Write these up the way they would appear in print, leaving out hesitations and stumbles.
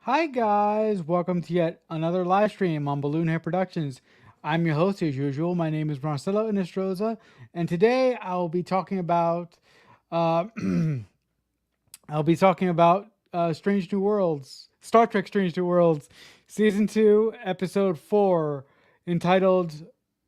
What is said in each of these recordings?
Hi guys, welcome to yet another live stream on Balloon Head Productions. I'm your host as usual. My name is Marcelo Inestroza, and today I'll be talking about uh, Strange New Worlds, Star Trek: Strange New Worlds, Season 2, Episode 4, entitled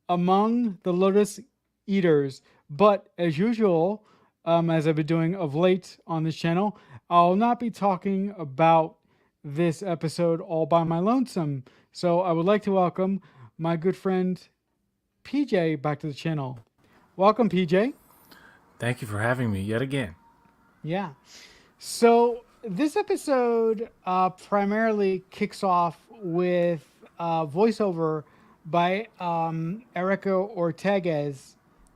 "Among the Lotus Eaters." But as usual, as I've been doing of late on this channel, I'll not be talking about this episode all by my lonesome. So I would like to welcome my good friend PJ back to the channel. Welcome, PJ. Thank you for having me yet again. Yeah. So this episode primarily kicks off with voiceover by Erica Ortega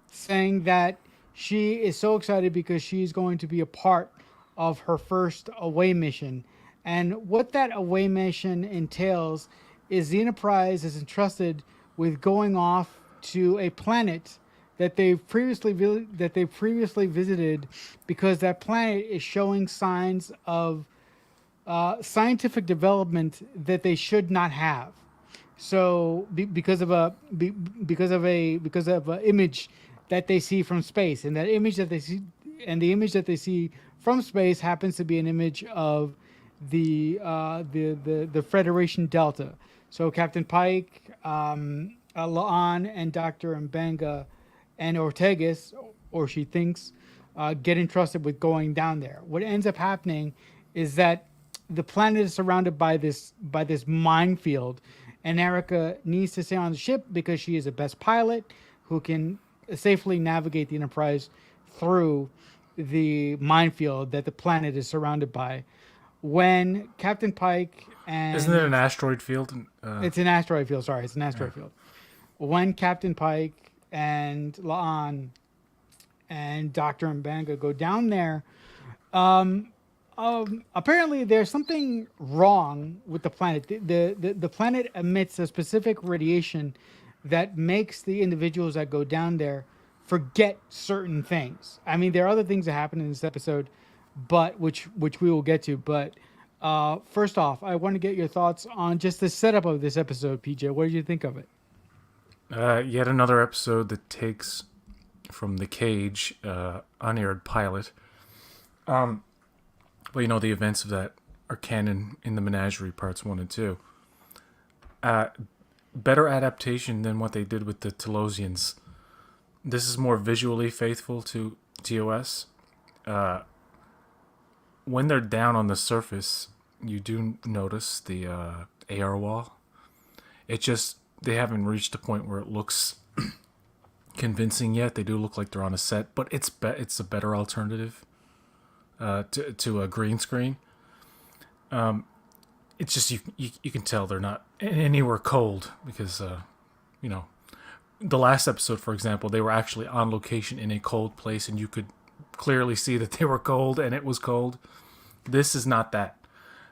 saying that she is so excited because she's going to be a part of her first away mission. And what that away mission entails is the Enterprise is entrusted with going off to a planet that they previously visited because that planet is showing signs of scientific development that they should not have. So because of an image that they see from space, and that image that they see and the image that they see from space happens to be an image of the Federation Delta. So Captain Pike, Laan, and Doctor Mbanga and Ortegas, or she thinks, get entrusted with going down there. What ends up happening is that the planet is surrounded by this minefield, and Erica needs to stay on the ship because she is the best pilot who can safely navigate the Enterprise through the minefield that the planet is surrounded by. When Captain Pike Isn't it an and asteroid field? it's an asteroid field, sorry, it's an asteroid field. When Captain Pike and Laan and Doctor Mbanga go down there, apparently there's something wrong with the planet. The planet emits a specific radiation that makes the individuals that go down there forget certain things. I mean, there are other things that happen in this episode, but which we will get to. But first off, I want to get your thoughts on just the setup of this episode, PJ. What did you think of it? Yet another episode that takes from the cage, unaired pilot. Well, you know, the events of that are canon in the Menagerie parts 1 and 2. Better adaptation than what they did with the Telosians. This is more visually faithful to TOS. When they're down on the surface, you do notice the AR wall. It just, they haven't reached a point where it looks convincing yet. They do look like they're on a set, but it's a better alternative to a green screen. It's just you can tell they're not anywhere cold because you know, the last episode, for example, they were actually on location in a cold place, and you could clearly see that they were cold, and it was cold. This is not that,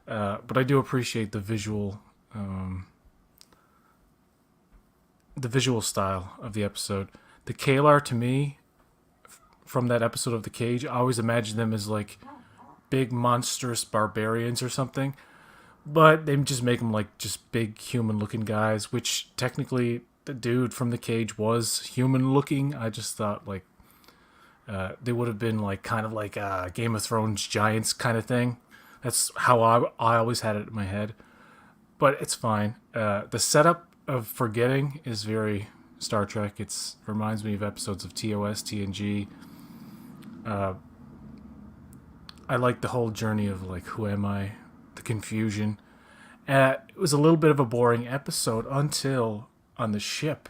but I do appreciate the visual style of the episode. The Kalar, to me, from that episode of The Cage, I always imagined them as like big monstrous barbarians or something, but they just make them like just big human looking guys, which technically the dude from The Cage was human looking. I just thought like they would have been like kind of like Game of Thrones giants kind of thing. That's how I always had it in my head, but it's fine. The setup of forgetting is very Star Trek. It reminds me of episodes of TOS, TNG. I like the whole journey of like, who am I? The confusion. It was a little bit of a boring episode until on the ship,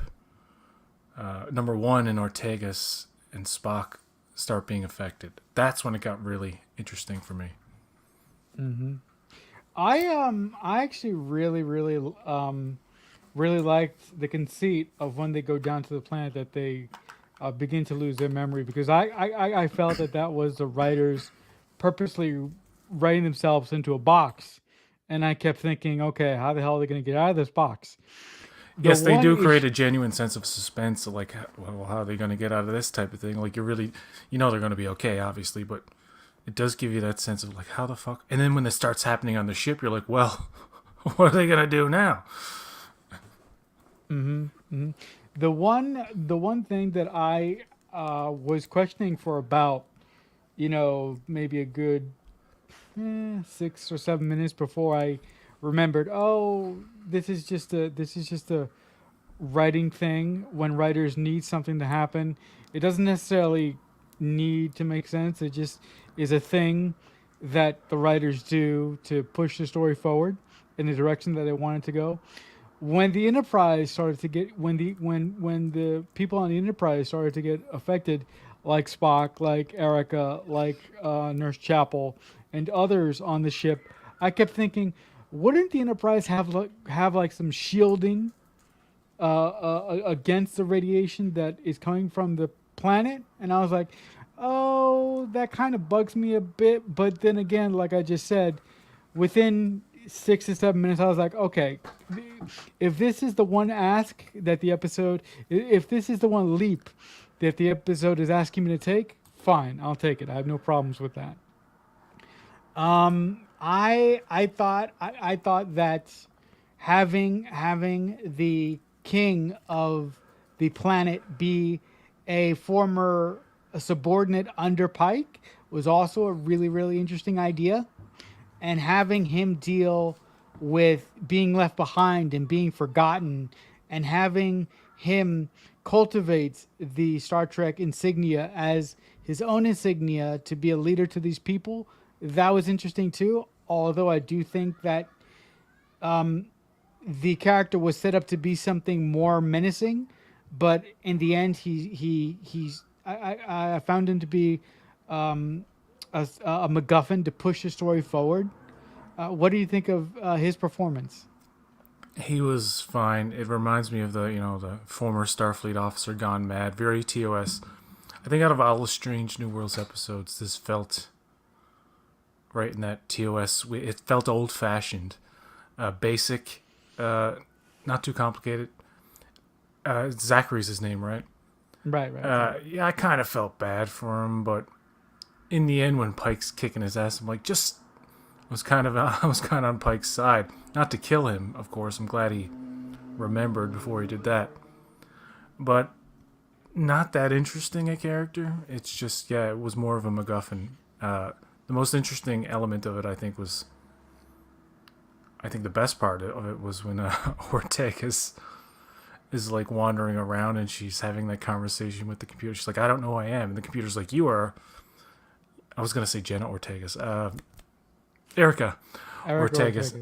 number one, and Ortegas and Spock start being affected. That's when it got really interesting for me. I actually really liked the conceit of when they go down to the planet that they begin to lose their memory, because I felt that that was the writers purposely writing themselves into a box, and I kept thinking, okay, how the hell are they going to get out of this box? The Yes, they one do issue, create a genuine sense of suspense. Like, well, how are they going to get out of this type of thing? Like, you know, they're going to be okay, obviously, but it does give you that sense of like, how the fuck? And then when it starts happening on the ship, you're like, well, what are they gonna do now? The one thing that I was questioning for about, maybe a good 6 or 7 minutes before I remembered, oh, this is just a writing thing. When writers need something to happen, it doesn't necessarily need to make sense. It just is a thing that the writers do to push the story forward in the direction that they want it to go. When the Enterprise started to get when the people on the Enterprise started to get affected, like Spock, like Erica, like Nurse Chapel, and others on the ship, I kept thinking, wouldn't the Enterprise have like some shielding against the radiation that is coming from the planet? And I was like, oh, that kind of bugs me a bit. But then again, like I just said, within 6 to 7 minutes, I was like, okay, if this is the one ask that the episode, if this is the one leap that the episode is asking me to take, fine, I'll take it. I have no problems with that. I thought that having the king of the planet be a former subordinate under Pike was also a really really interesting idea, and having him deal with being left behind and being forgotten, and having him cultivate the Star Trek insignia as his own insignia to be a leader to these people, that was interesting too. Although I do think that the character was set up to be something more menacing, but in the end, I found him to be a MacGuffin to push the story forward. What do you think of his performance? He was fine. It reminds me of the former Starfleet officer gone mad. Very TOS. I think out of all the Strange New Worlds episodes, this felt right in that TOS. It felt old fashioned, basic, not too complicated. Zachary's his name, right? Right. Yeah, I kind of felt bad for him, but in the end, when Pike's kicking his ass, I'm like, just I was kind of on Pike's side. Not to kill him, of course. I'm glad he remembered before he did that, but not that interesting a character. It's just, yeah, it was more of a MacGuffin. The most interesting element of it, I think the best part of it was when Ortega is like wandering around and she's having that conversation with the computer. She's like, I don't know who I am. And the computer's like, you are, I was going to say Jenna Ortega's. Erica Ortega's.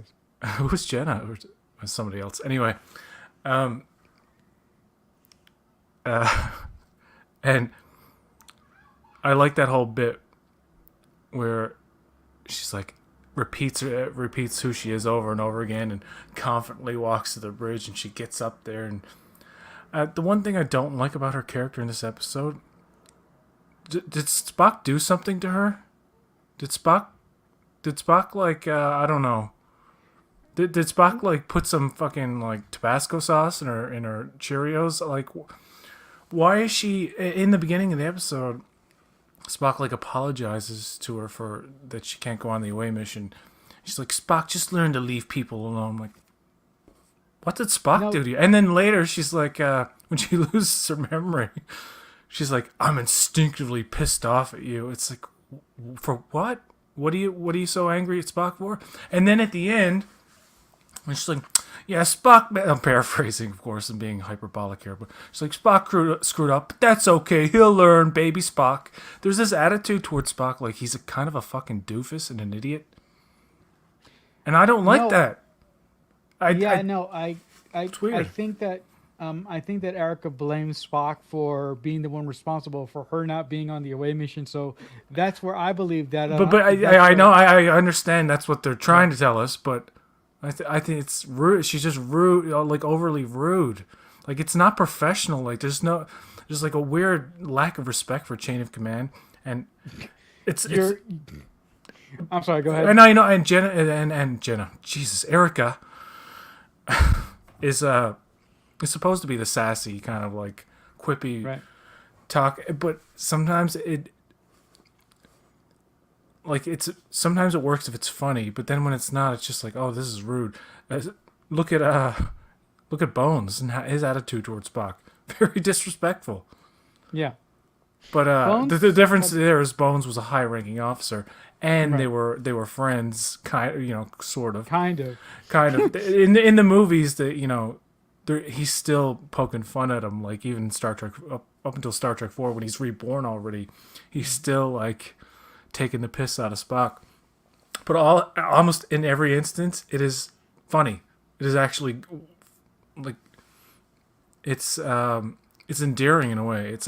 Who was Jenna? Or was somebody else? Anyway. Um, and I like that whole bit where she's like, repeats who she is over and over again, and confidently walks to the bridge, and she gets up there. And the one thing I don't like about her character in this episode, did Spock do something to her? Did Spock like I don't know. Did Spock like put some fucking like Tabasco sauce in her Cheerios? Like, why is she in the beginning of the episode? Spock like apologizes to her for that she can't go on the away mission. She's like, Spock, just learn to leave people alone. I'm like, what did Spock do to you? And then later she's like, when she loses her memory, she's like, I'm instinctively pissed off at you. It's like, for what? What are you so angry at Spock for? And then at the end, when she's like, yeah, Spock, I'm paraphrasing, of course, and being hyperbolic here, but she's like, Spock screwed up, but that's okay, he'll learn, baby Spock. There's this attitude towards Spock like he's a kind of a fucking doofus and an idiot. And I don't like that. It's weird. I think that Erica blames Spock for being the one responsible for her not being on the away mission. So that's where I believe that. But I know I understand that's what they're trying to tell us, but I think it's rude. She's just rude, like overly rude. Like it's not professional. Like there's like a weird lack of respect for chain of command, and it's. I'm sorry. Go ahead. And I know, and Jenna, Jesus, Erica, is supposed to be the sassy kind of like quippy talk, but sometimes like it's sometimes it works if it's funny, but then when it's not, it's just like, oh, this is rude. Look at look at Bones and his attitude towards Spock. Very disrespectful. Yeah. But the Bones difference had, there is Bones was a high-ranking officer, and right. they were friends, sort of, Kind of. kind of. In the movies, that he's still poking fun at him. Like even Star Trek up until Star Trek 4, when he's reborn already, he's still like taking the piss out of Spock. But almost in every instance, it is funny. It is actually like it's endearing in a way. It's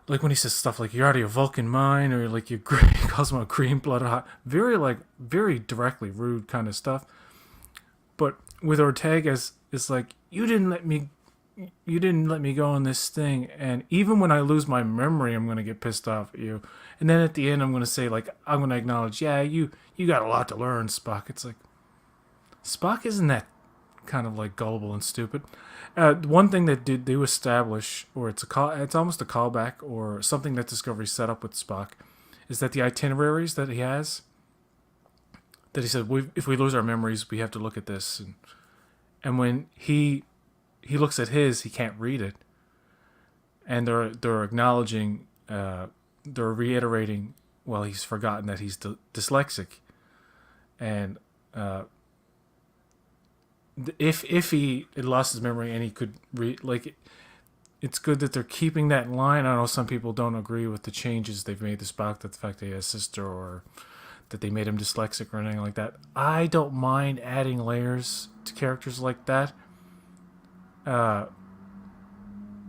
like when he says stuff like "you're out of your Vulcan mind" or like he calls him a green blooded hot, very directly rude kind of stuff. But with Ortega, it's like you didn't let me go on this thing, and even when I lose my memory, I'm gonna get pissed off at you. And then at the end, I'm gonna say like I'm gonna acknowledge, yeah, you got a lot to learn, Spock. It's like Spock isn't that kind of like gullible and stupid. One thing that did do establish, or it's almost a callback, or something that Discovery set up with Spock, is that the itineraries that he has, that he said, if we lose our memories, we have to look at this, and when he looks at his, he can't read it, and they're acknowledging, they're reiterating, well, he's forgotten that he's dyslexic, and if he had lost his memory and he could read, like, it's good that they're keeping that in line. I know some people don't agree with the changes they've made to Spock, that the fact that he has a sister, or that they made him dyslexic or anything like that. I don't mind adding layers to characters like that. But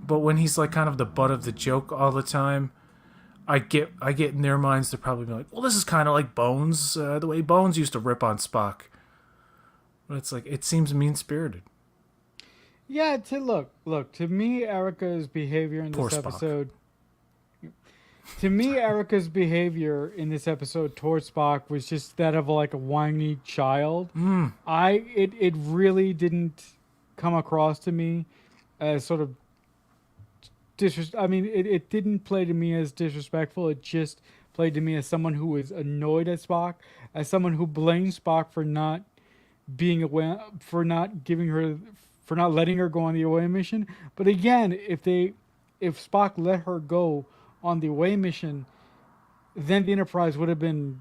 when he's like kind of the butt of the joke all the time, I get in their minds they're probably like, well, this is kind of like Bones, the way Bones used to rip on Spock. But it's like, it seems mean-spirited. Yeah, look, to me, Erica's behavior in Poor this Spock. episode to me, Erica's behavior in this episode towards Spock was just that of like a whiny child. Mm. It really didn't come across to me as sort of I mean, it didn't play to me as disrespectful. It just played to me as someone who was annoyed at Spock, as someone who blames Spock for not being aware, for not letting her go on the away mission. But again, if Spock let her go on the away mission, then the Enterprise would have been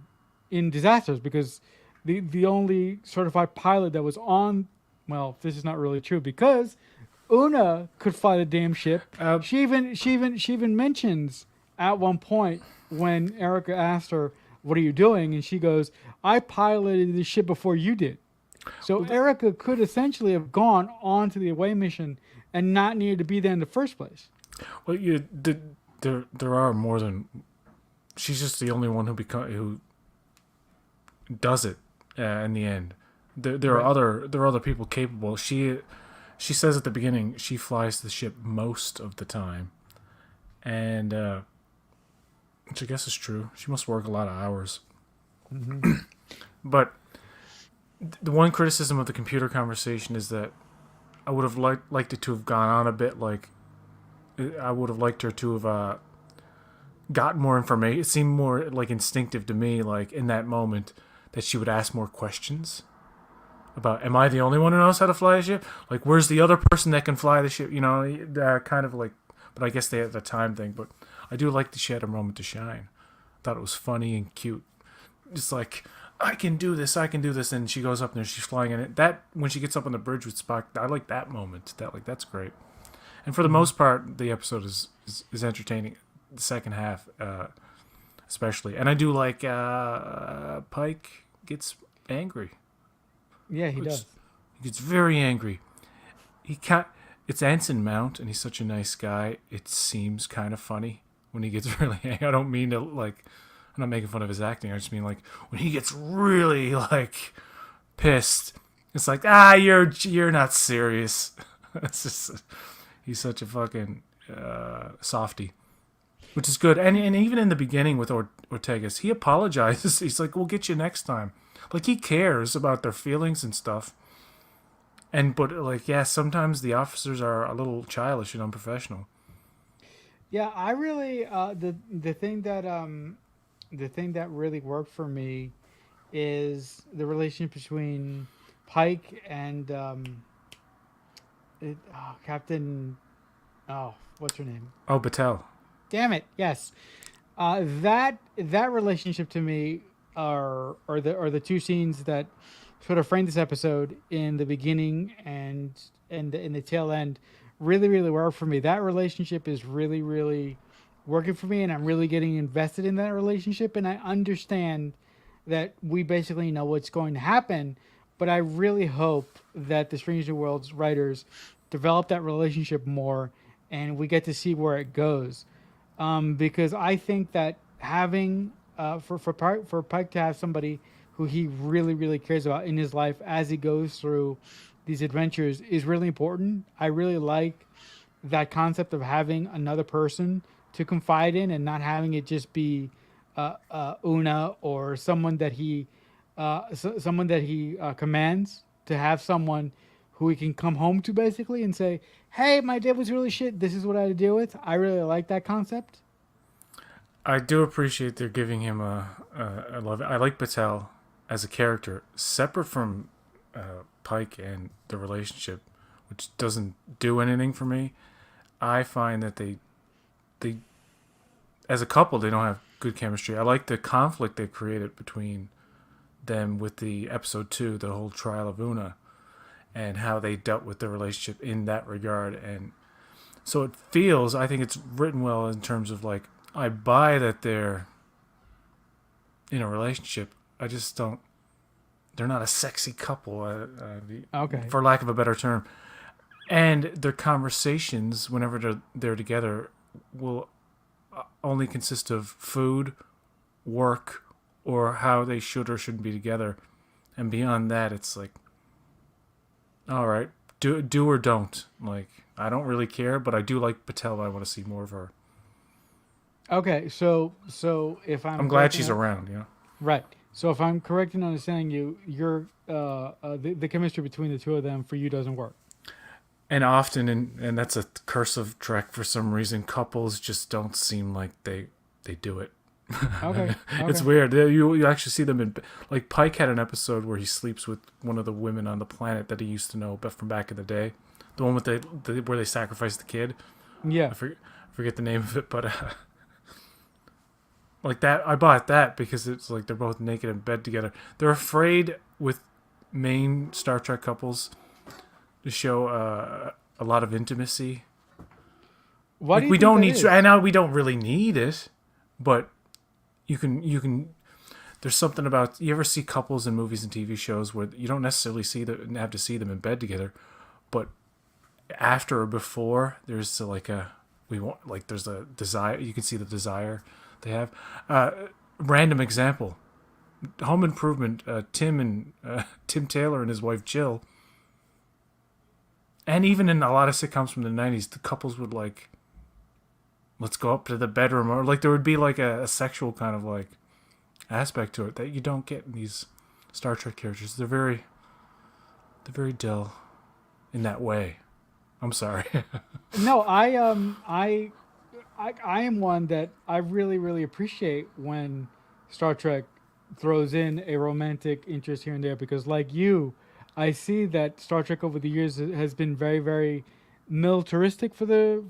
in disasters, because the only certified pilot that was on, well, this is not really true, because Una could fly the damn ship. She even mentions at one point when Erica asked her, "What are you doing?" and she goes, "I piloted the ship before you did." So Erica could essentially have gone on to the away mission and not needed to be there in the first place. Well, there are more than. She's just the only one who does it in the end. There are other people capable. She says at the beginning she flies the ship most of the time, and which I guess is true. She must work a lot of hours. Mm-hmm. But the one criticism of the computer conversation is that I would have liked it to have gone on a bit. Like, I would have liked her to have got more information. It seemed more like instinctive to me, like in that moment, that she would ask more questions about, am I the only one who knows how to fly a ship? Like, where's the other person that can fly the ship? You know, kind of like, but I guess they had the time thing. But I do like that she had a moment to shine. I thought it was funny and cute. Just like, I can do this, and she goes up there, she's flying in it. That, when she gets up on the bridge with Spock, I like that moment. That's great. And for the most part, the episode is entertaining. The second half, especially, and I do like Pike gets angry. Yeah, he does. He gets very angry. He can't. It's Anson Mount, and he's such a nice guy. It seems kind of funny when he gets really angry. I don't mean to like. I'm not making fun of his acting. I just mean like when he gets really like pissed. It's like, you're not serious. It's just, he's such a fucking softy, which is good. And even in the beginning with Ortegas, he apologizes. He's like, "We'll get you next time." Like, he cares about their feelings and stuff. But like, yeah, sometimes the officers are a little childish and unprofessional. Yeah, I really the thing that the thing that really worked for me is the relationship between Pike and Captain. Oh, what's her name? Oh, Battelle. Damn it! Yes, that relationship to me are the two scenes that sort of frame this episode in the beginning and in the tail end. Really work for me. That relationship is really working for me, and I'm really getting invested in that relationship. And I understand that we basically know what's going to happen, but I really hope that the Stranger Worlds writers develop that relationship more, and we get to see where it goes. Because I think that having for Pike to have somebody who he really cares about in his life as he goes through these adventures is really important. I really like that concept of having another person to confide in and not having it just be Una or someone that he commands, to have someone who he can come home to basically and say, "Hey, my day was really shit. This is what I had to deal with." I really like that concept. I do appreciate they're giving him I love it. I like Patel as a character, separate from Pike and the relationship, which doesn't do anything for me. I find that they as a couple they don't have good chemistry. I like the conflict they created between them with the episode 2, the whole trial of Una, and how they dealt with the relationship in that regard. And so it feels, I think it's written well in terms of like, I buy that they're in a relationship. I just don't. They're not a sexy couple, Okay. for lack of a better term. And their conversations, whenever they're together, will only consist of food, work, or how they should or shouldn't be together. And beyond that, it's like, all right, do or don't. Like, I don't really care, but I do like Patel. I want to see more of her. Okay. So if I'm I'm glad correct she's in around. You know. right. So if I'm correct in understanding you, the chemistry between the two of them for you doesn't work. And often, and that's a curse of Trek for some reason, couples just don't seem like they do it. Okay. It's Okay. weird. You actually see them in, like, Pike had an episode where he sleeps with one of the women on the planet that he used to know, but from back in the day, the one with the where they sacrificed the kid. Yeah. I forget the name of it, but like that, I bought that because it's like they're both naked in bed together. They're afraid with main Star Trek couples to show a lot of intimacy. Why do Like, you we think don't that need. is? I know we don't really need it, but you can. There's something about, you ever see couples in movies and TV shows where you don't necessarily have to see them in bed together, but after or before there's like a we want, like, there's a desire. You can see the desire they have. Random example: Home Improvement. Tim Taylor and his wife Jill, and even in a lot of sitcoms from the '90s, the couples would like, let's go up to the bedroom, or like there would be like a sexual kind of like aspect to it that you don't get in these Star Trek characters. They're very dull in that way. I'm sorry. No, I am one that I really appreciate when Star Trek throws in a romantic interest here and there, because like you, I see that Star Trek over the years has been very militaristic for the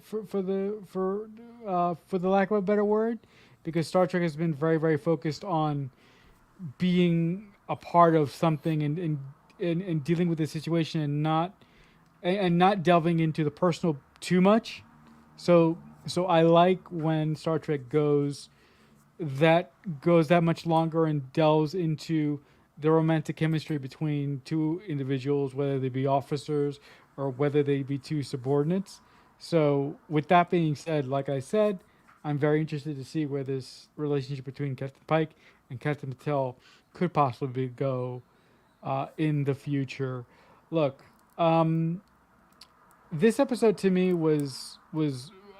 lack of a better word, because Star Trek has been very focused on being a part of something and dealing with the situation and not delving into the personal too much. So I like when Star Trek goes that much longer and delves into the romantic chemistry between two individuals, whether they be officers or whether they be two subordinates. So with that being said, like I said, I'm very interested to see where this relationship between Captain Pike and Captain Patel could possibly go in the future. Look, um, this episode to me was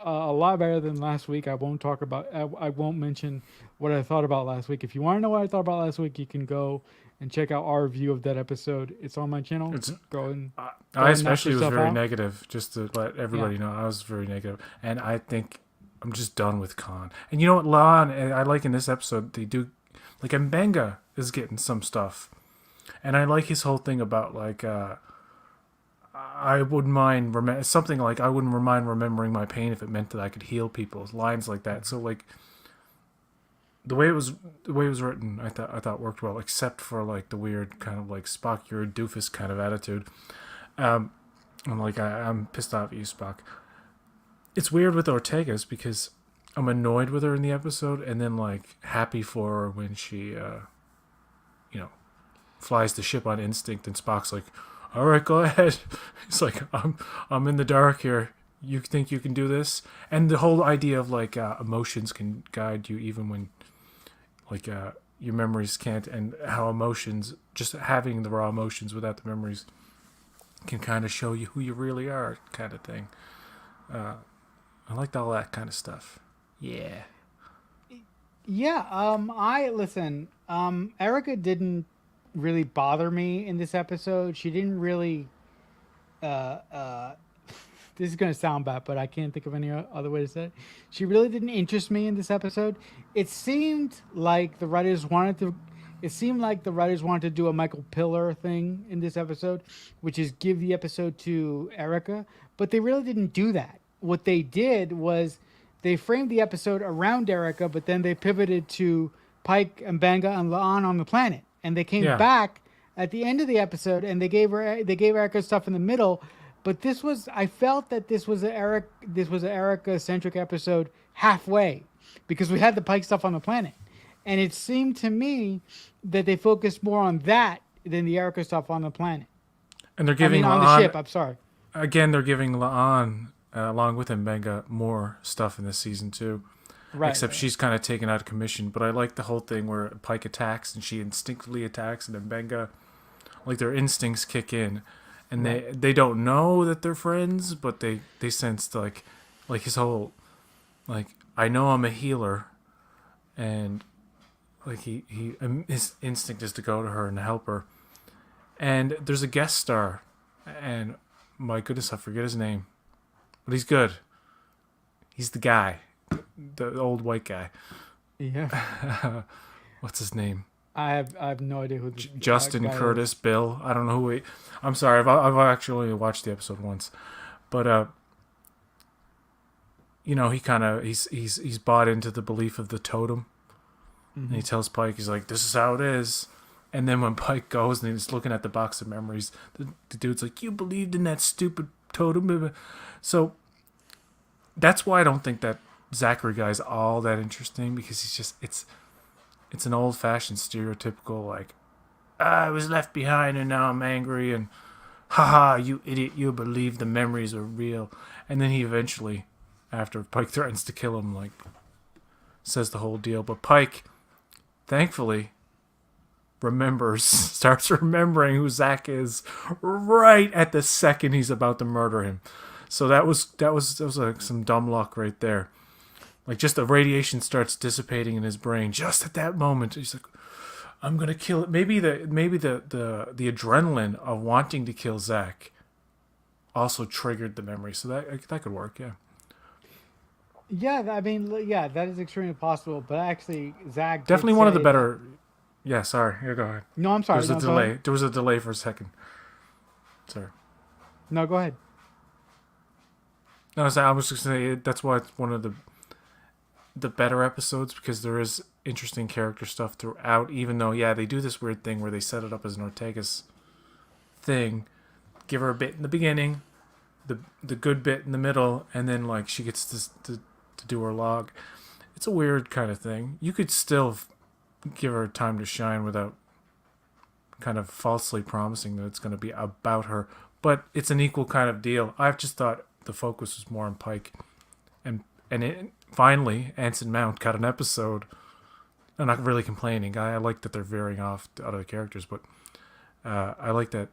a lot better than last week. I won't mention what I thought about last week. If you want to know what I thought about last week, you can go and check out our review of that episode. It's on my channel. It's Go I and knock especially was yourself very out. negative. Just to let Yeah. everybody know, I was very negative, and I think I'm just done with Khan. And you know what, Lon, I like in this episode, they do, like, Mbenga is getting some stuff. And I like his whole thing about, like, I wouldn't mind, something like, I wouldn't mind remembering my pain if it meant that I could heal people. Lines like that. So, like, the way it was written, I thought worked well, except for, like, the weird kind of, like, Spock, you're a doofus kind of attitude. I'm like, I'm pissed off at you, Spock. It's weird with Ortega's because I'm annoyed with her in the episode and then, like, happy for her when she, flies the ship on instinct, and Spock's like, all right, go ahead. He's like, I'm in the dark here. You think you can do this? And the whole idea of, like, emotions can guide you even when, like, your memories can't, and how emotions, just having the raw emotions without the memories, can kind of show you who you really are, kind of thing. I liked all that kind of stuff. Yeah. Yeah, I listen. Erica didn't really bother me in this episode. She didn't really. Uh, uh, this is gonna sound bad, but I can't think of any other way to say it. She really didn't interest me in this episode. It seemed like the writers wanted to. It seemed like the writers wanted to do a Michael Pillar thing in this episode, which is give the episode to Erica, but they really didn't do that. What they did was they framed the episode around Erica, but then they pivoted to Pike and Banga and Laan on the planet, and they came Yeah. back at the end of the episode, and they gave Erica stuff in the middle. But this was, I felt that this was an Erica centric episode halfway, because we had the Pike stuff on the planet, and it seemed to me that they focused more on that than the Erica stuff on the planet. And they're I giving mean, on the ship. I'm sorry. again, they're giving Laan, along with Mbenga, more stuff in this season too. Right. Except she's kind of taken out of commission. But I like the whole thing where Pike attacks and she instinctively attacks, and Mbenga, like, their instincts kick in, and they don't know that they're friends, but they sense, like his whole, like, I know I'm a healer, and, like, his instinct is to go to her and help her. And there's a guest star, and my goodness, I forget his name, but he's good. He's the guy, the old white guy. Yeah. What's his name? I have no idea who this Justin guy Curtis, is. Bill. I don't know who he. I'm sorry. I've actually only watched the episode once, but he kind of he's bought into the belief of the totem, and he tells Pike, he's like, this is how it is. And then when Pike goes and he's looking at the box of memories, the dude's like, you believed in that stupid totem. So that's why I don't think that Zachary guy's all that interesting, because he's just it's an old fashioned stereotypical, like, I was left behind and now I'm angry, and haha, you idiot, you believe the memories are real. And then he eventually, after Pike threatens to kill him, like, says the whole deal. But Pike, thankfully, starts remembering who Zach is right at the second he's about to murder him. So that was like some dumb luck right there. Like, just the radiation starts dissipating in his brain just at that moment. He's like, I'm gonna kill it. Maybe the adrenaline of wanting to kill Zach also triggered the memory. So that could work, yeah. Yeah, I mean, yeah, that is extremely possible. But actually, Zach Definitely did one of the say better. Yeah, sorry. Yeah, go ahead. No, I'm sorry. There was No, a go delay. ahead. There was a delay for a second. Sorry. No, go ahead. No, I was just gonna say that's why it's one of the better episodes, because there is interesting character stuff throughout. Even though, yeah, they do this weird thing where they set it up as an Ortega's thing, give her a bit in the beginning, the good bit in the middle, and then, like, she gets to do her log. It's a weird kind of thing. You could still give her time to shine without kind of falsely promising that it's going to be about her, but it's an equal kind of deal. I've just thought the focus was more on Pike, and finally Anson Mount got an episode. I'm not really complaining. I like that they're veering off to other characters, but I like that,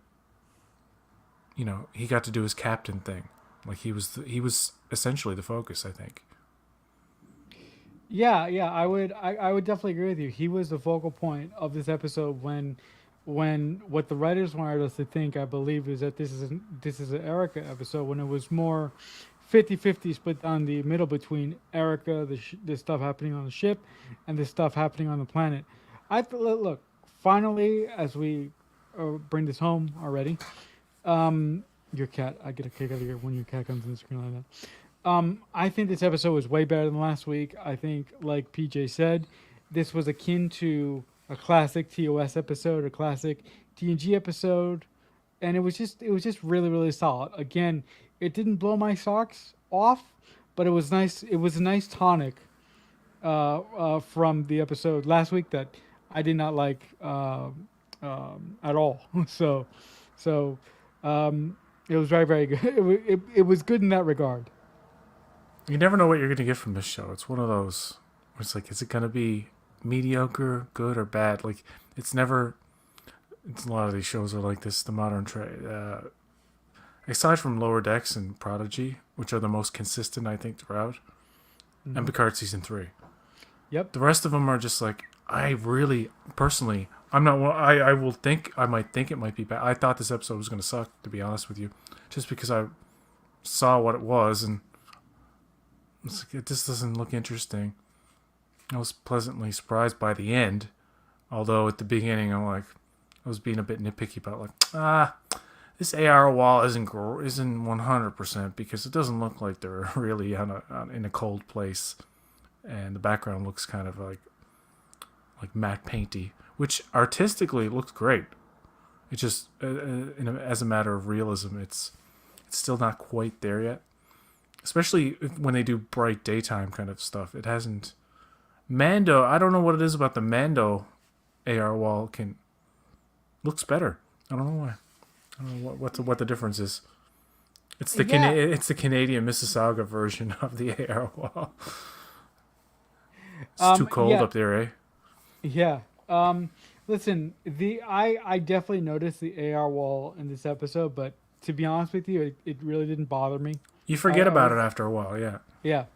he got to do his captain thing. Like, he was essentially the focus, I think. Yeah, yeah, I would definitely agree with you. He was the focal point of this episode when what the writers wanted us to think, I believe, is that this is an Erica episode, when it was more 50-50 split down the middle between Erica, the stuff happening on the ship, and the stuff happening on the planet. Look, finally, as we bring this home already, your cat, I get a kick out of here when your cat comes in the screen like that. I think this episode was way better than last week. I think, like PJ said, this was akin to a classic TOS episode, a classic TNG episode, and it was just really really solid. Again, it didn't blow my socks off, but it was nice. It was a nice tonic from the episode last week that I did not like at all. So it was very very good. It was good in that regard. You never know what you're gonna get from this show. It's one of those where it's like, is it gonna be mediocre, good, or bad? Like, it's never. It's a lot of these shows are like this. The modern trade, aside from Lower Decks and Prodigy, which are the most consistent, I think, throughout, and Picard season 3. Yep. The rest of them are just like, I really personally, I'm not. I will think I might think it might be bad. I thought this episode was gonna suck, to be honest with you, just because I saw what it was and it's like, it just doesn't look interesting. I was pleasantly surprised by the end, although at the beginning I was being a bit nitpicky about this AR wall isn't 100% because it doesn't look like they're really in a cold place, and the background looks kind of like matte painty, which artistically looks great. It just as a matter of realism, it's still not quite there yet. Especially when they do bright daytime kind of stuff. It hasn't. Mando, I don't know what it is about the Mando AR wall looks better. I don't know why. I don't know what the difference is. It's the it's the Canadian Mississauga version of the AR wall. It's too cold up there, eh? Yeah. Listen, I definitely noticed the AR wall in this episode, but to be honest with you, it really didn't bother me. You forget about it after a while, yeah. Yeah.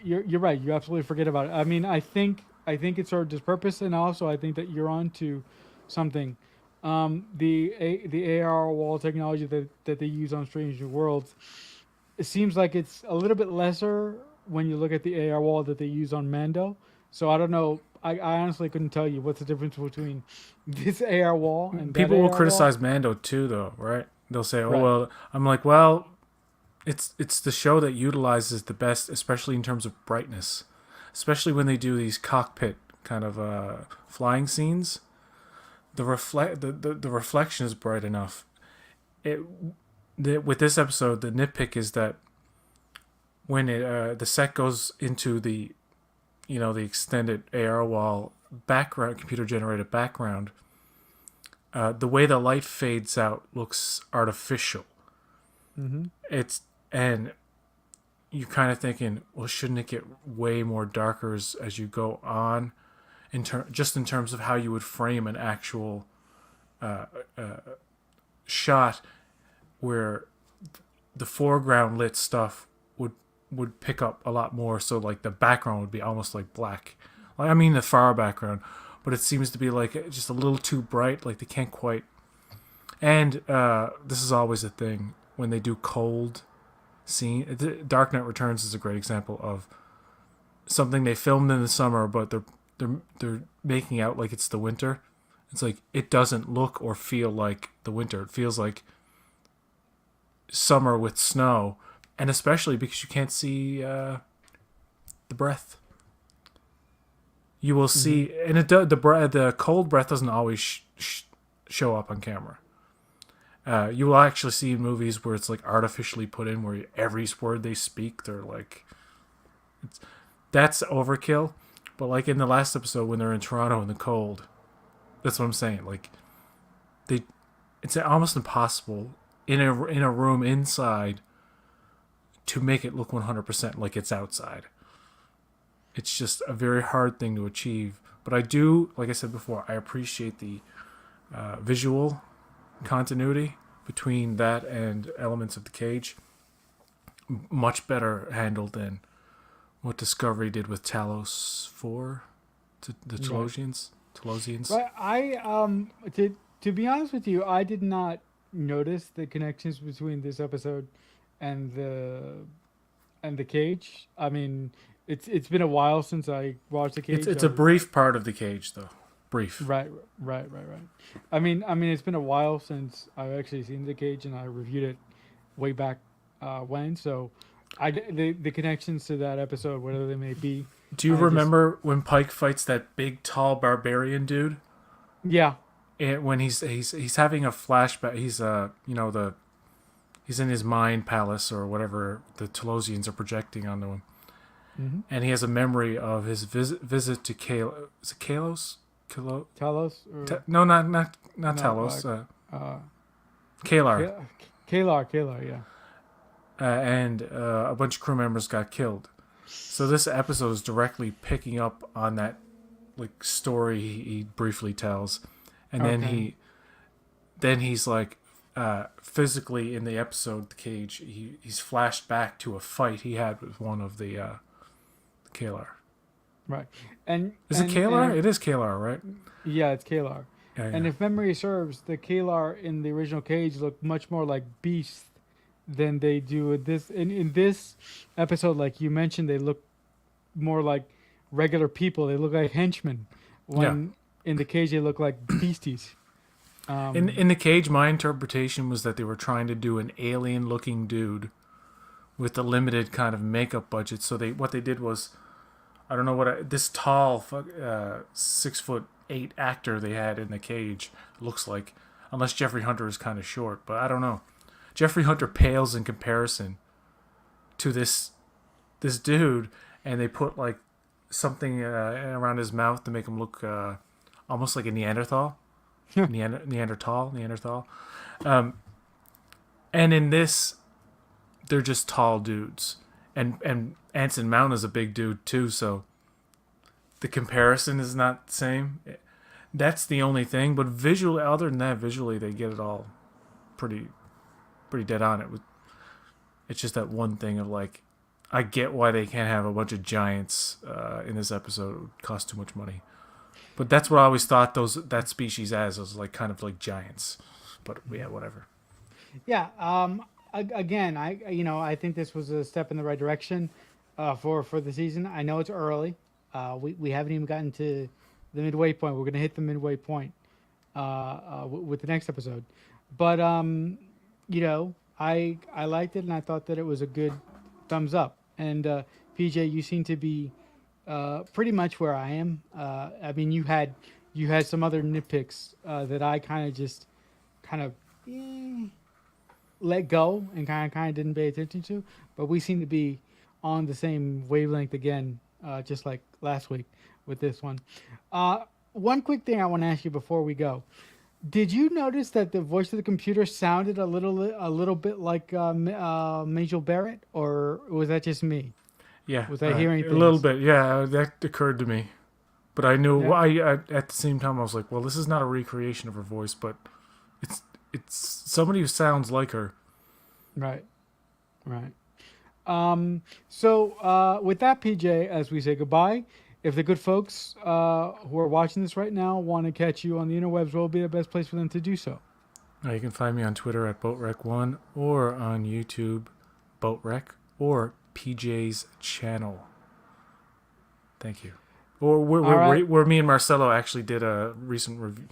You're right. You absolutely forget about it. I mean, I think it served its purpose, and also I think that you're on to something. The AR wall technology that they use on Strange New Worlds, it seems like it's a little bit lesser when you look at the AR wall that they use on Mando. So I don't know. I honestly couldn't tell you what's the difference between this AR wall and people that will AR criticize wall. Mando too, though, right? They'll say, "Oh Right. well," I'm like, "Well, it's the show that utilizes the best, especially in terms of brightness, especially when they do these cockpit kind of flying scenes. The reflection is bright enough. With this episode, the nitpick is that when the set goes into the the extended AR wall background, computer generated background, the way the light fades out looks artificial. Mm-hmm. And you're kind of thinking, well, shouldn't it get way more darker as you go on, just in terms of how you would frame an actual shot, where the foreground lit stuff would pick up a lot more, so like the background would be almost like black. Like, I mean the far background, but it seems to be like just a little too bright, like they can't quite. And this is always a thing when they do cold scene. Dark Knight Returns is a great example of something they filmed in the summer, but they're making out like it's the winter. It's like it doesn't look or feel like the winter. It feels like summer with snow, and especially because you can't see the breath. You will see, and the cold breath doesn't always show up on camera. You will actually see in movies where it's like artificially put in, where every word they speak, they're like, that's overkill. But like in the last episode when they're in Toronto in the cold, that's what I'm saying. Like it's almost impossible in a room inside to make it look 100% like it's outside. It's just a very hard thing to achieve. But I do, like I said before, I appreciate the visual continuity between that and elements of the cage. Much better handled than what Discovery did with Talos 4, the Talosians. But to be honest with you, I did not notice the connections between this episode and the cage. I mean, it's been a while since I watched the cage. It's a brief part of the cage though. Brief. Right, right. I mean, it's been a while since I've actually seen the cage, and I reviewed it way back when. So, the connections to that episode, whatever they may be, Do you I just remember when Pike fights that big tall barbarian dude? yeah, And when he's having a flashback, he's he's in his mind palace or whatever the Telosians are projecting onto him, mm-hmm. and he has a memory of his visit to Kalos. Is it Kalos? Talos or No, not no, Talos. uh, Kalar. Kalar, yeah. And a bunch of crew members got killed. So this episode is directly picking up on that like story he briefly tells, and Okay. then he's like physically in the episode the cage. He's flashed back to a fight he had with one of the Kalar. Right. And Is it and Kalar? if, It is Kalar, right? yeah, it's Kalar. Yeah, And yeah, if memory serves, the Kalar in the original cage look much more like beasts than they do in this. In this episode, like you mentioned, they look more like regular people. They look like henchmen. yeah. When in the cage, they look like beasties. In the cage, my interpretation was that they were trying to do an alien looking dude with a limited kind of makeup budget. So what they did was, I don't know this tall 6'8" actor they had in the cage looks like, unless Jeffrey Hunter is kind of short, but I don't know. Jeffrey Hunter pales in comparison to this dude, and they put like something around his mouth to make him look almost like a Neanderthal. Neanderthal. And in this, they're just tall dudes, and Anson Mount is a big dude too. So the comparison is not the same. That's the only thing. But visually, other than that, visually they get it all pretty dead on. It's just that one thing of like, I get why they can't have a bunch of giants in this episode. It would cost too much money. But that's what I always thought that species as was like kind of like giants. But yeah, whatever. Yeah. Again, I think this was a step in the right direction for the season. I know it's early. We haven't even gotten to the midway point. We're gonna hit the midway point with the next episode. But I liked it, and I thought that it was a good thumbs up. And PJ, you seem to be pretty much where I am. I mean, you had some other nitpicks that I kind of let go and kind of didn't pay attention to, but we seem to be on the same wavelength again, just like last week with this one. One quick thing I want to ask you before we go: did you notice that the voice of the computer sounded a little bit like Majel Barrett, or was that just me? Yeah, Was I hearing a little things? bit. Yeah, that occurred to me. But I knew Yeah. I at the same time I was like, well, this is not a recreation of her voice, but it's it's somebody who sounds like her. Right. Right. So with that, PJ, as we say goodbye, if the good folks who are watching this right now want to catch you on the interwebs, what will be the best place for them to do so? You can find me on Twitter at BoatWreck1 or on YouTube, BoatWreck, or PJ's channel. Thank you. Or All right. where me and Marcelo actually did a recent review,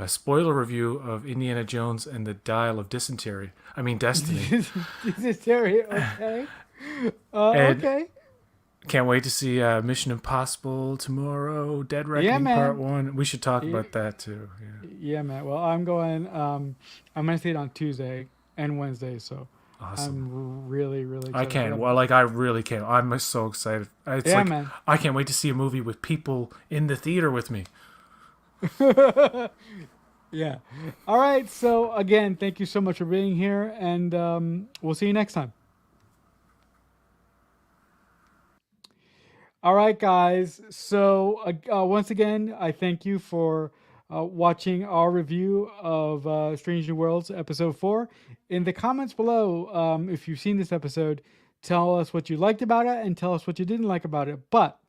spoiler review of Indiana Jones and the Dial of Dysentery. I mean Destiny. This is Terry. Okay. And Okay. can't wait to see Mission Impossible tomorrow, Dead Yeah, Reckoning Part man. 1. We should talk Yeah, about that too. Yeah. yeah, man. Well, I'm going. I'm gonna see it on Tuesday and Wednesday, so Awesome. I'm really, really I excited for can't. that Well, movie. like I really can't. I'm so excited. It's Yeah, like man. I can't wait to see a movie with people in the theater with me. Yeah. All right. So again, thank you so much for being here, and we'll see you next time. All right, guys. So once again, I thank you for watching our review of Strange New Worlds episode 4. In the comments below, if you've seen this episode, tell us what you liked about it and tell us what you didn't like about it. But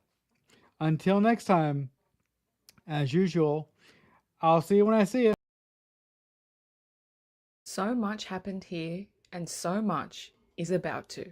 until next time, as usual, I'll see you when I see you. So much happened here, and so much is about to.